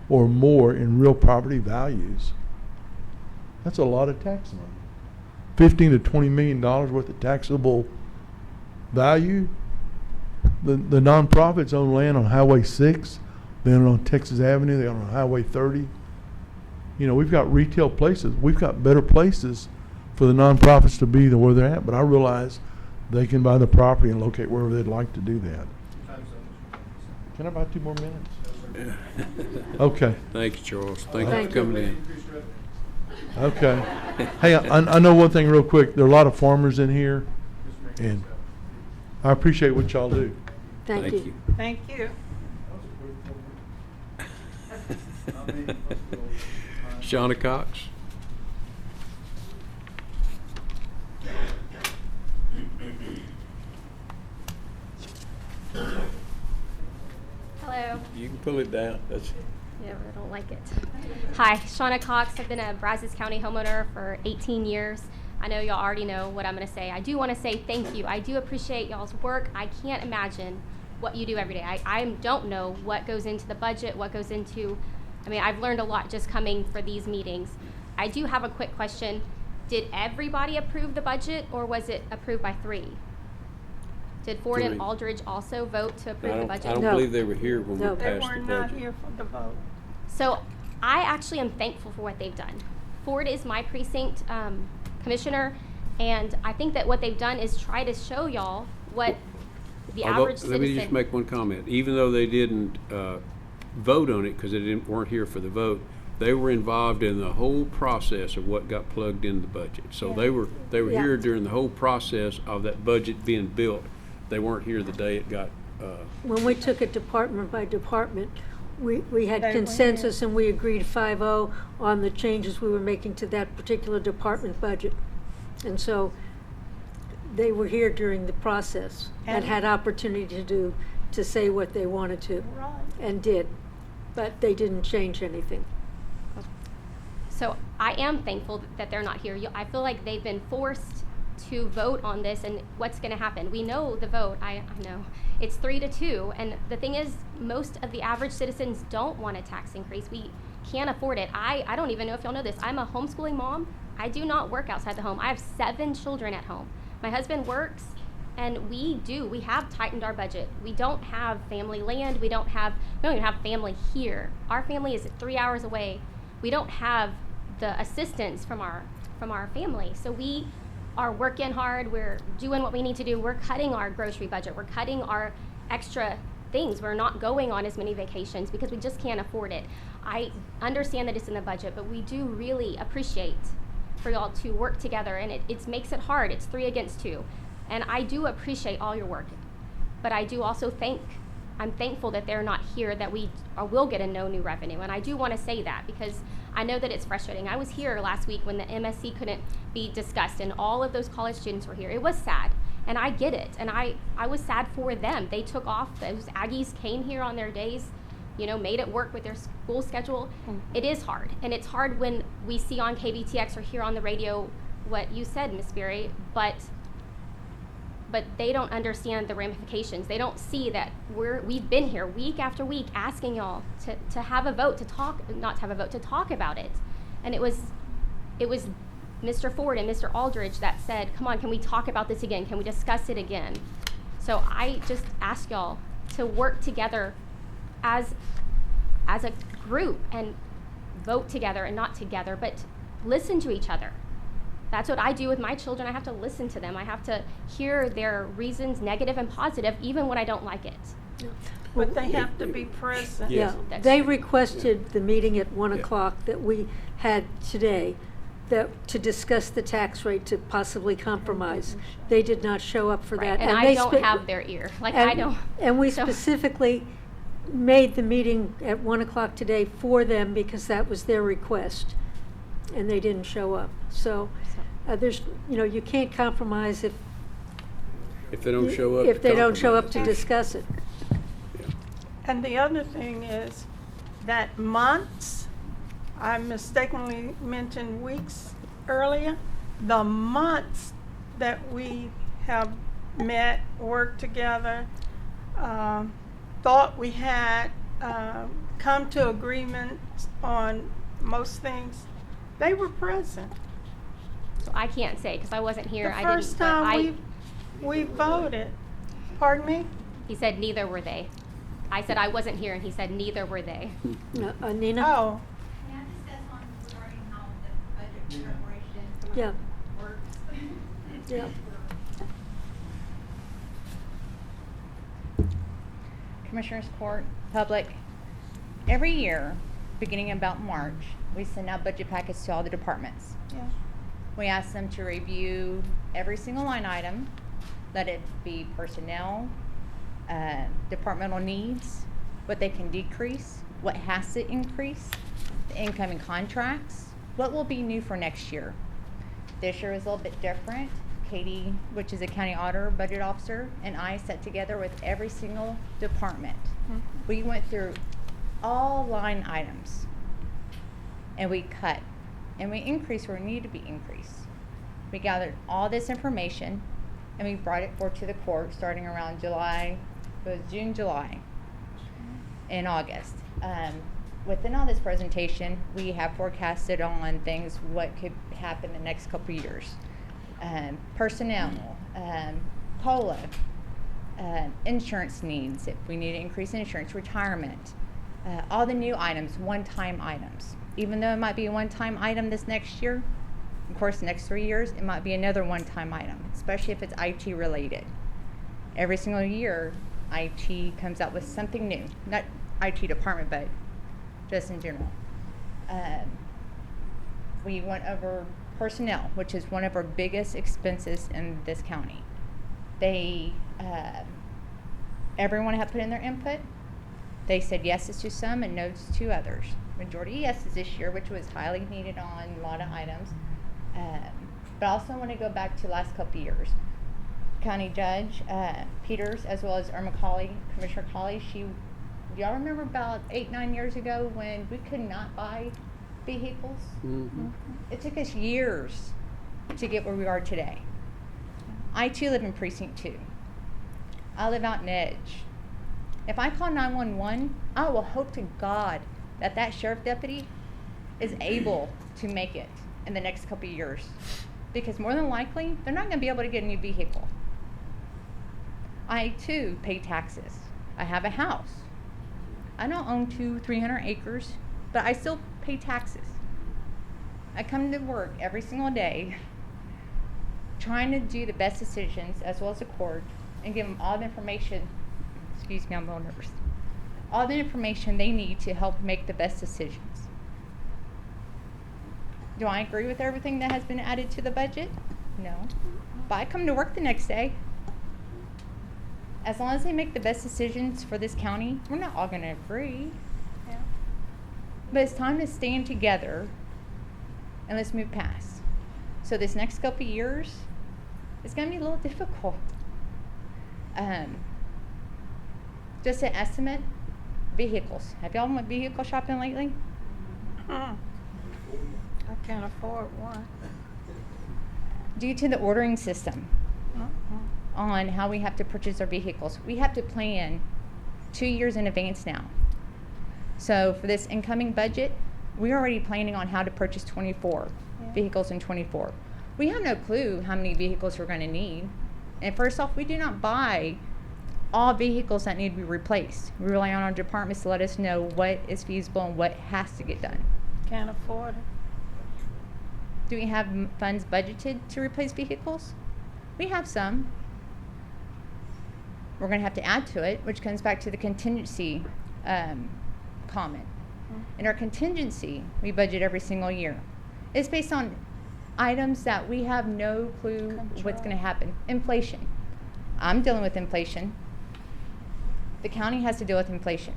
or more in real property values. That's a lot of tax money. $15 to $20 million worth of taxable value. The nonprofits own land on Highway 6. They own on Texas Avenue. They own on Highway 30. You know, we've got retail places. We've got better places for the nonprofits to be than where they're at, but I realize they can buy the property and locate wherever they'd like to do that. Can I buy 2 more minutes? Okay. Thank you, Charles. Thank you for coming in. Okay. Hey, I know one thing real quick. There are a lot of farmers in here, and I appreciate what y'all do. Thank you. Thank you. Shauna Cox. Hello. You can pull it down. That's Yeah, I don't like it. Hi, Shauna Cox. I've been a Brazos County homeowner for 18 years. I know y'all already know what I'm going to say. I do want to say thank you. I do appreciate y'all's work. I can't imagine what you do every day. I don't know what goes into the budget, what goes into, I mean, I've learned a lot just coming for these meetings. I do have a quick question. Did everybody approve the budget, or was it approved by 3? Did Ford and 3. Aldridge also vote to approve the budget? I don't No. believe they were here when No. we They passed were the not budget. here for the vote. So I actually am thankful for what they've done. Ford is my precinct commissioner, and I think that what they've done is try to show y'all what the Although, average citizen. let me just make one comment. Even though they didn't vote on it because they weren't here for the vote, they were involved in the whole process of what got plugged in the budget. So they were Yeah. here during the whole process of that budget being built. They weren't here the day it got. When we took it department by department, we had They were consensus and we agreed 5-0 on the changes we were making to that particular department budget. And so they were here during the process and And- had opportunity to say what they wanted to Right. and did, but they didn't change anything. So I am thankful that they're not here. I feel like they've been forced to vote on this, and what's going to happen. We know the vote. I know it's 3-2, and the thing is, most of the average citizens don't want a tax increase. We can't afford it. I don't even know if y'all know this. I'm a homeschooling mom. I do not work outside the home. I have 7 children at home. My husband works, and we have tightened our budget. We don't have family land. We don't even have family here. Our family is 3 hours away. We don't have the assistance from our family. So we are working hard. We're doing what we need to do. We're cutting our grocery budget. We're cutting our extra things. We're not going on as many vacations because we just can't afford it. I understand that it's in the budget, but we do really appreciate for y'all to work together, and it makes it hard. It's 3 against 2. And I do appreciate all your work. But I do also I'm thankful that they're not here, that we will get a no new revenue. And I do want to say that because I know that it's frustrating. I was here last week when the MSC couldn't be discussed and all of those college students were here. It was sad, and I get it. And I was sad for them. They took off. Those Aggies came here on their days, made it work with their school schedule. It is hard, and it's hard when we see on KBTX or hear on the radio what you said, Ms. Berry, but they don't understand the ramifications. They don't see that we've been here week after week asking y'all to have a vote, to talk about it. And it was Mr. Ford and Mr. Aldridge that said, come on, can we talk about this again? Can we discuss it again? So I just ask y'all to work together as a group and vote together, and not together, but listen to each other. That's what I do with my children. I have to listen to them. I have to hear their reasons, negative and positive, even when I don't like it. But they have to be present. Yeah, That's they true. requested the meeting at 1 o'clock that we had today to discuss the tax rate to possibly compromise. They did not show up for Right, that. and I they don't have their ear. Like, I don't. And we so- specifically made the meeting at 1 o'clock today for them because that was their request, and they didn't show up. So there's, you can't compromise if If they don't show up. if they don't show up to compromise. discuss it. And the other thing is that months, I mistakenly mentioned weeks earlier, the months that we have met, worked together, thought we had come to agreements on most things, they were present. So I can't say because I wasn't here. The I first didn't. but time we voted, pardon me? He said neither were they. I said I wasn't here, and he said neither were they. Nina? Oh, Can I discuss on regarding how the budget preparation Yeah. works? Yeah. Commissioners Court, public, every year, beginning about March, we send out budget packets to all the departments. yeah. We ask them to review every single line item, let it be personnel, departmental needs, what they can decrease, what has to increase, the incoming contracts, what will be new for next year. This year is a little bit different. Katie, which is a county auditor, budget officer, and I sat together with every single department. Mhm. We went through all line items, and we cut, and we increased where we needed to be increased. We gathered all this information, and we brought it forward to the court starting around July, it was June, July, and August. Within all this presentation, we have forecasted on things, what could happen the next couple of years. Personnel, COLA, insurance needs, if we need to increase insurance, retirement, all the new items, one-time items. Even though it might be a one-time item this next year, of course, the next 3 years, it might be another one-time item, especially if it's IT related. Every single year, IT comes out with something new, not IT department, but just in general. We went over personnel, which is one of our biggest expenses in this county. They, everyone had put in their input. They said yeses to some and no's to others. Majority yeses this year, which was highly needed on a lot of items. But I also want to go back to the last couple of years. County Judge Peters, as well as Irma Colley, Commissioner Colley, do y'all remember about 8-9 years ago when we could not buy vehicles? Mhm. It took us years to get where we are today. I too live in precinct 2. I live out in Edge. If I call 911, I will hope to God that that sheriff deputy is able to make it in the next couple of years, because more than likely they're not going to be able to get a new vehicle. I too pay taxes. I have a house. I don't own 200-300 acres, but I still pay taxes. I come to work every single day trying to do the best decisions, as well as the court, and give them all the information, excuse me, I'm a little nervous, all the information they need to help make the best decisions. Do I agree with everything that has been added to the budget? No. But I come to work the next day. As long as they make the best decisions for this county, we're not all going to agree. Yeah. But it's time to stand together and let's move past. So this next couple of years, it's going to be a little difficult. Just an estimate, vehicles. Have y'all went vehicle shopping lately? I can't afford one. Due to the ordering system Mm-mm. on how we have to purchase our vehicles, we have to plan 2 years in advance now. So for this incoming budget, we're already planning on how to purchase 24 vehicles in 24. We have no clue how many vehicles we're going to need. And first off, we do not buy all vehicles that need to be replaced. We rely on our departments to let us know what is feasible and what has to get done. Can't afford it. Do we have funds budgeted to replace vehicles? We have some. We're going to have to add to it, which comes back to the contingency comment. In our contingency, we budget every single year. It's based on items that we have no clue what's gonna happen. Inflation. I'm dealing with inflation. The county has to deal with inflation.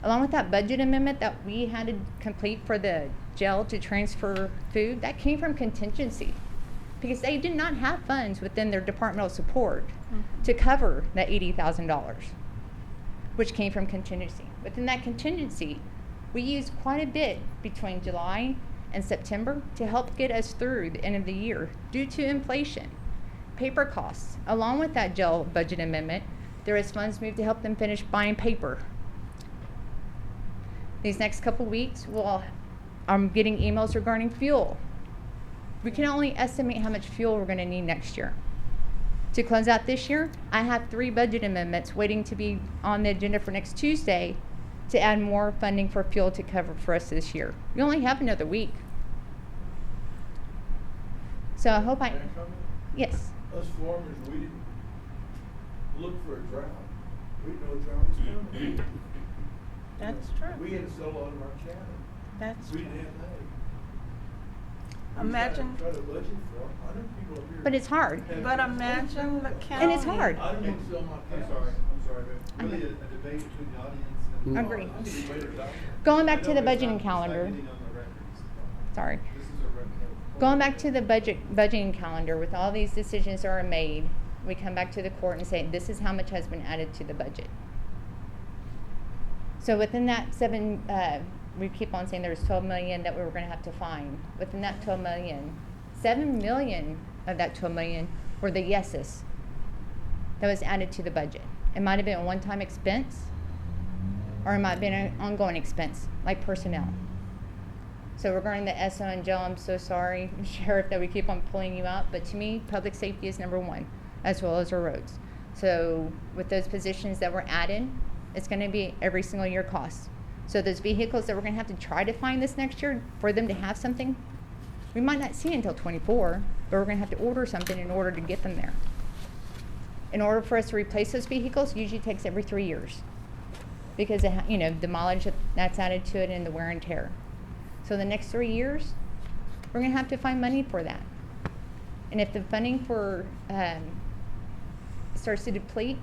Along with that budget amendment that we had to complete for the jail to transfer food, that came from contingency. Because they did not have funds within their departmental support to cover that $80,000, which came from contingency. Within that contingency, we used quite a bit between July and September to help get us through the end of the year due to inflation, paper costs. Along with that jail budget amendment, there was funds moved to help them finish buying paper. These next couple weeks, I'm getting emails regarding fuel. We can only estimate how much fuel we're going to need next year. To close out this year, I have 3 budget amendments waiting to be on the agenda for next Tuesday to add more funding for fuel to cover for us this year. We only have another week. So I hope yes. Us farmers, we didn't look for a drought. We didn't know a drought was coming. That's true. We had to sell all of our cattle. That's We true. didn't have hay. Imagine, Try to budget for it. I know people up here. But it's hard. but imagine the county. And it's hard. I didn't want to sell my cattle. I'm sorry, but really a debate between the audience and. Agree. Agree. Going back to the budgeting calendar. Sorry. This is a record. Going back to the budgeting calendar, with all these decisions that are made, we come back to the court and say, this is how much has been added to the budget. So within that we keep on saying there's 12 million that we were gonna have to find. Within that 12 million, 7 million of that 12 million were the yeses that was added to the budget. It might have been a one-time expense, or it might have been an ongoing expense, like personnel. So regarding the SO and jail, I'm so sorry, Sheriff, that we keep on pulling you out, but to me, public safety is number 1, as well as our roads. So with those positions that were added, it's gonna be every single year cost. So those vehicles that we're gonna have to try to find this next year, for them to have something, we might not see until 24, but we're gonna have to order something in order to get them there. In order for us to replace those vehicles, usually takes every 3 years. Because the mileage that's added to it and the wear and tear. So the next 3 years, we're gonna have to find money for that. And if the funding for starts to deplete,